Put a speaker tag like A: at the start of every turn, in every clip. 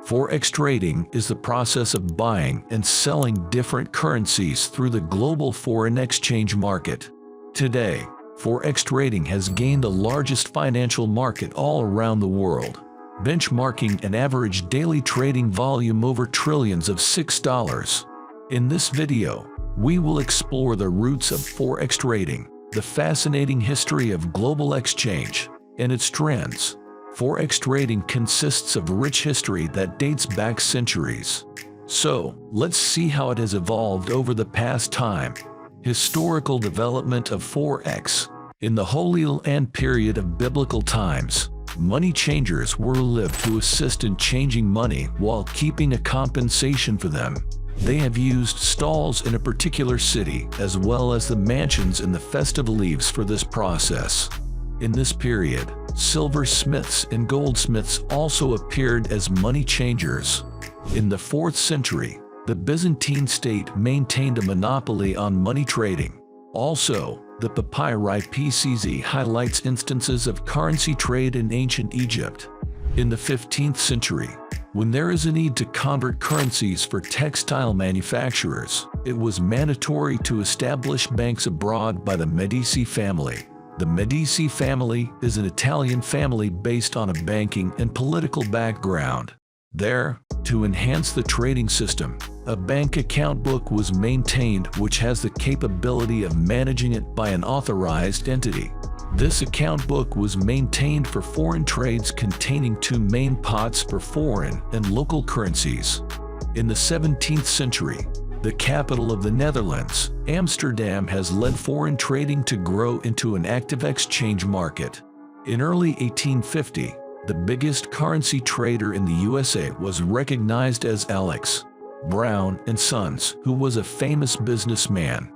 A: Forex trading is the process of buying and selling different currencies through the global foreign exchange market. Today, Forex trading has gained the largest financial market all around the world, benchmarking an average daily trading volume over trillions of $6. In this video, we will explore the roots of Forex trading, the fascinating history of global exchange, and its trends. Forex trading consists of rich history that dates back centuries. So, let's see how it has evolved over the past time. Historical development of Forex. In the Holy Land period of biblical times, money changers were lived to assist in changing money while keeping a compensation for them. They have used stalls in a particular city as well as the mansions in the festive leaves for this process. In this period, silversmiths and goldsmiths also appeared as money changers. In the 4th century, the Byzantine state maintained a monopoly on money trading. Also, the papyri PCZ highlights instances of currency trade in ancient Egypt. In the 15th century, when there is a need to convert currencies for textile manufacturers, it was mandatory to establish banks abroad by the Medici family. The Medici family is an Italian family based on a banking and political background. There, to enhance the trading system, a bank account book was maintained which has the capability of managing it by an authorized entity. This account book was maintained for foreign trades containing two main pots for foreign and local currencies. In the 17th century, the capital of the Netherlands, Amsterdam, has led foreign trading to grow into an active exchange market. In early 1850, the biggest currency trader in the USA was recognized as Alex Brown and Sons, who was a famous businessman.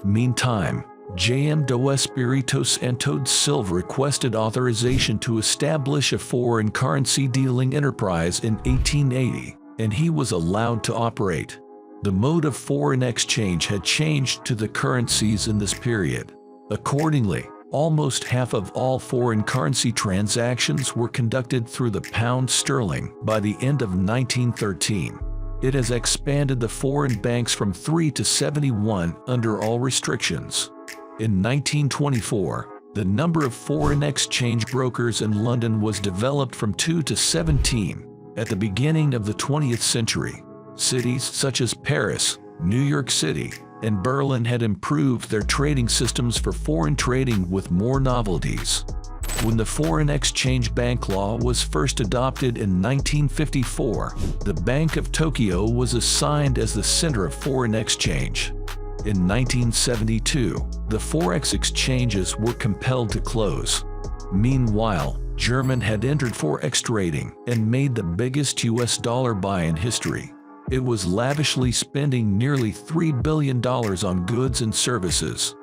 A: Meantime, J.M. do Espírito Santo Silva requested authorization to establish a foreign currency dealing enterprise in 1880, and he was allowed to operate. The mode of foreign exchange had changed to the currencies in this period. Accordingly, almost half of all foreign currency transactions were conducted through the pound sterling by the end of 1913. It has expanded the foreign banks from 3 to 71 under all restrictions. In 1924, the number of foreign exchange brokers in London was developed from 2 to 17. At the beginning of the 20th century, cities such as Paris, New York City, and Berlin had improved their trading systems for foreign trading with more novelties. When the Foreign Exchange Bank Law was first adopted in 1954, the Bank of Tokyo was assigned as the center of foreign exchange. In 1972, the Forex exchanges were compelled to close. Meanwhile, Germany had entered Forex trading and made the biggest US dollar buy in history. It was lavishly spending nearly $3 billion on goods and services.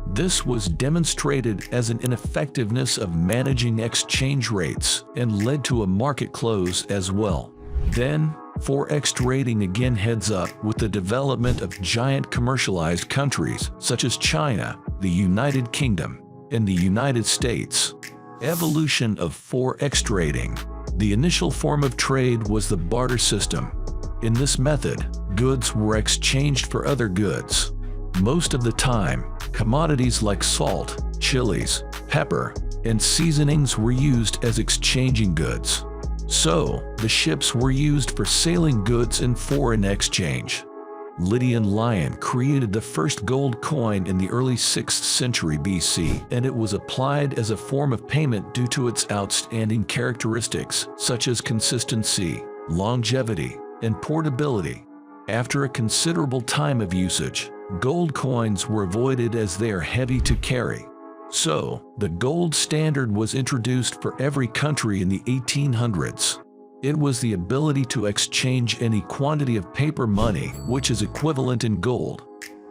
A: This was demonstrated as an ineffectiveness of managing exchange rates and led to a market close as well. Then, Forex trading again heads up with the development of giant commercialized countries such as China, the United Kingdom, and the United States. Evolution of Forex trading. The initial form of trade was the barter system. In this method, goods were exchanged for other goods. Most of the time, commodities like salt, chilies, pepper, and seasonings were used as exchanging goods. So, the ships were used for sailing goods in foreign exchange. Lydian Lion created the first gold coin in the early 6th century BC, and it was applied as a form of payment due to its outstanding characteristics such as consistency, longevity, and portability. After a considerable time of usage, gold coins were avoided as they are heavy to carry. So, the gold standard was introduced for every country in the 1800s. It was the ability to exchange any quantity of paper money which is equivalent in gold.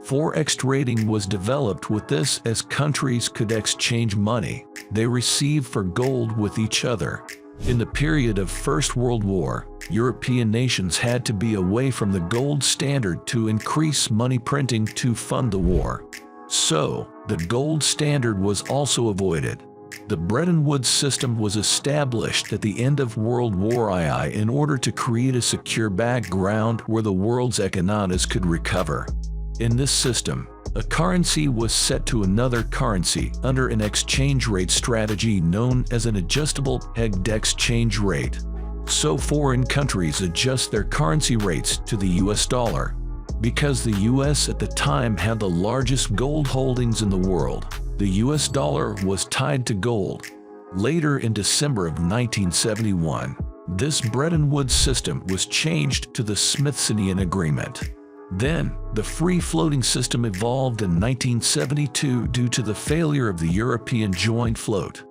A: Forex trading was developed with this as countries could exchange money they received for gold with each other. In the period of First World War, European nations had to be away from the gold standard to increase money printing to fund the war. So, the gold standard was also avoided. The Bretton Woods system was established at the end of World War II in order to create a secure background where the world's economies could recover. In this system, a currency was set to another currency under an exchange rate strategy known as an adjustable pegged exchange rate. So foreign countries adjust their currency rates to the US dollar. Because the US at the time had the largest gold holdings in the world, the US dollar was tied to gold. Later in December of 1971, this Bretton Woods system was changed to the Smithsonian Agreement. Then, the free-floating system evolved in 1972 due to the failure of the European joint float.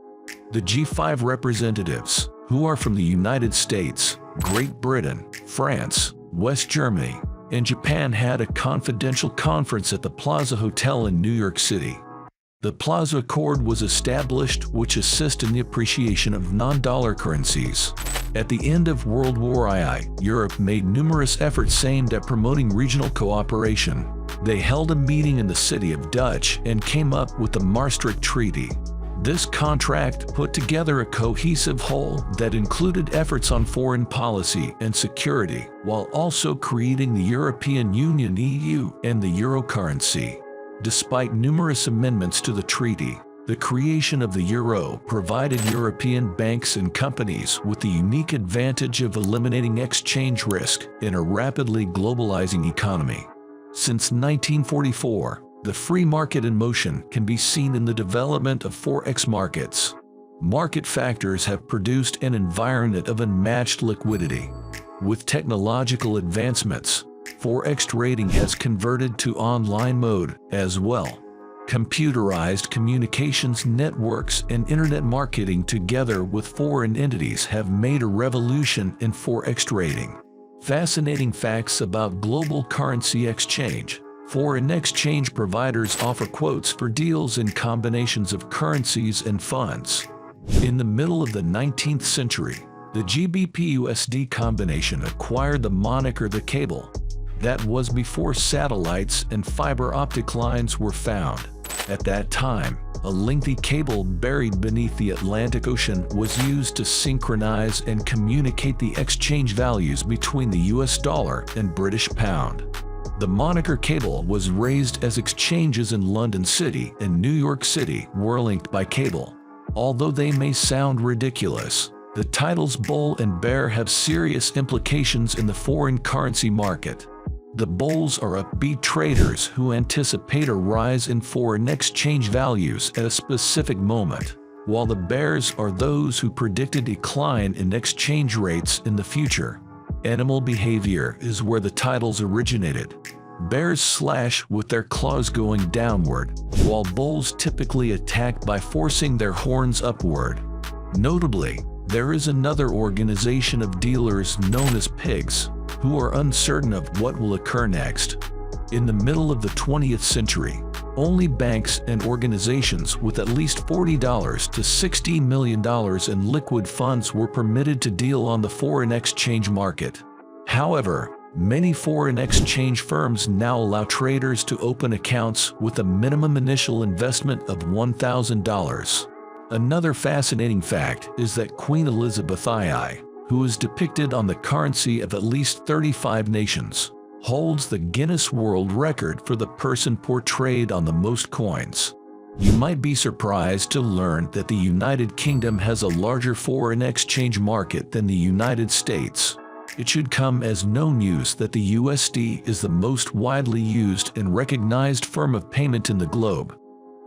A: The G5 representatives, who are from the United States, Great Britain, France, West Germany, and Japan, had a confidential conference at the Plaza Hotel in New York City. The Plaza Accord was established, which assists in the appreciation of non-dollar currencies. At the end of World War II, Europe made numerous efforts aimed at promoting regional cooperation. They held a meeting in the city of Dutch and came up with the Maastricht Treaty. This contract put together a cohesive whole that included efforts on foreign policy and security, while also creating the European Union (EU) and the euro currency. Despite numerous amendments to the treaty, the creation of the euro provided European banks and companies with the unique advantage of eliminating exchange risk in a rapidly globalizing economy. Since 1944, the free market in motion can be seen in the development of Forex markets. Market factors have produced an environment of unmatched liquidity. With technological advancements, Forex trading has converted to online mode as well. Computerized communications networks and internet marketing together with foreign entities have made a revolution in Forex trading. Fascinating facts about global currency exchange. Foreign exchange providers offer quotes for deals in combinations of currencies and funds. In the middle of the 19th century, the GBP-USD combination acquired the moniker the cable. That was before satellites and fiber optic lines were found. At that time, a lengthy cable buried beneath the Atlantic Ocean was used to synchronize and communicate the exchange values between the US dollar and British pound. The moniker cable was raised as exchanges in London City and New York City were linked by cable. Although they may sound ridiculous, the titles bull and bear have serious implications in the foreign currency market. The bulls are upbeat traders who anticipate a rise in foreign exchange values at a specific moment, while the bears are those who predict a decline in exchange rates in the future. Animal behavior is where the titles originated. Bears slash with their claws going downward, while bulls typically attack by forcing their horns upward. Notably, there is another organization of dealers known as pigs, who are uncertain of what will occur next. In the middle of the 20th century, only banks and organizations with at least $40 to $60 million in liquid funds were permitted to deal on the foreign exchange market. However, many foreign exchange firms now allow traders to open accounts with a minimum initial investment of $1,000. Another fascinating fact is that Queen Elizabeth II, who is depicted on the currency of at least 35 nations, holds the Guinness World Record for the person portrayed on the most coins. You might be surprised to learn that the United Kingdom has a larger foreign exchange market than the United States. It should come as no news that the USD is the most widely used and recognized form of payment in the globe.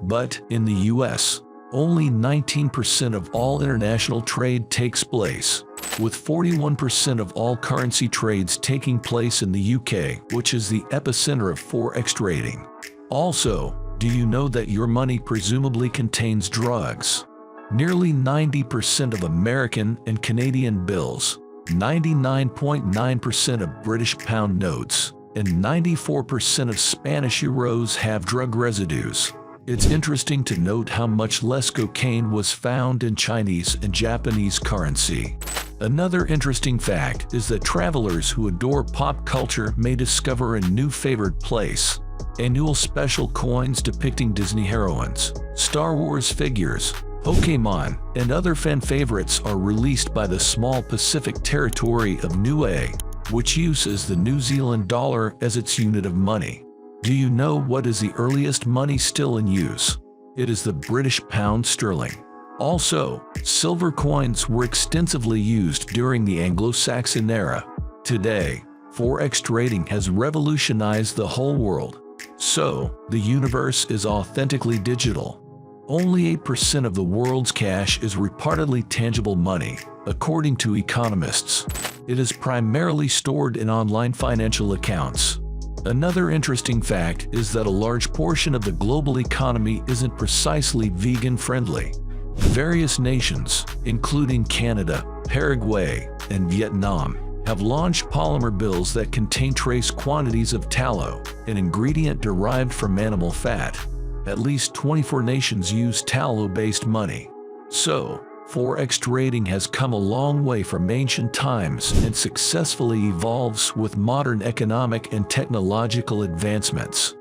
A: But in the US, only 19% of all international trade takes place, with 41% of all currency trades taking place in the UK, which is the epicenter of Forex trading. Also, do you know that your money presumably contains drugs? Nearly 90% of American and Canadian bills, 99.9% of British pound notes, and 94% of Spanish euros have drug residues. It's interesting to note how much less cocaine was found in Chinese and Japanese currency. Another interesting fact is that travelers who adore pop culture may discover a new favorite place. Annual special coins depicting Disney heroines, Star Wars figures, Pokemon and other fan favorites are released by the small Pacific territory of Niue, which uses the New Zealand dollar as its unit of money. Do you know what is the earliest money still in use? It is the British pound sterling. Also, silver coins were extensively used during the Anglo-Saxon era. Today, Forex trading has revolutionized the whole world. So, the universe is authentically digital. Only 8% of the world's cash is reportedly tangible money, according to economists. It is primarily stored in online financial accounts. Another interesting fact is that a large portion of the global economy isn't precisely vegan-friendly. Various nations, including Canada, Paraguay, and Vietnam, have launched polymer bills that contain trace quantities of tallow, an ingredient derived from animal fat. At least 24 nations use tallow-based money. So, Forex trading has come a long way from ancient times and successfully evolves with modern economic and technological advancements.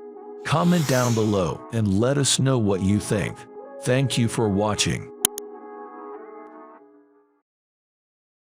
A: Comment down below and let us know what you think. Thank you for watching.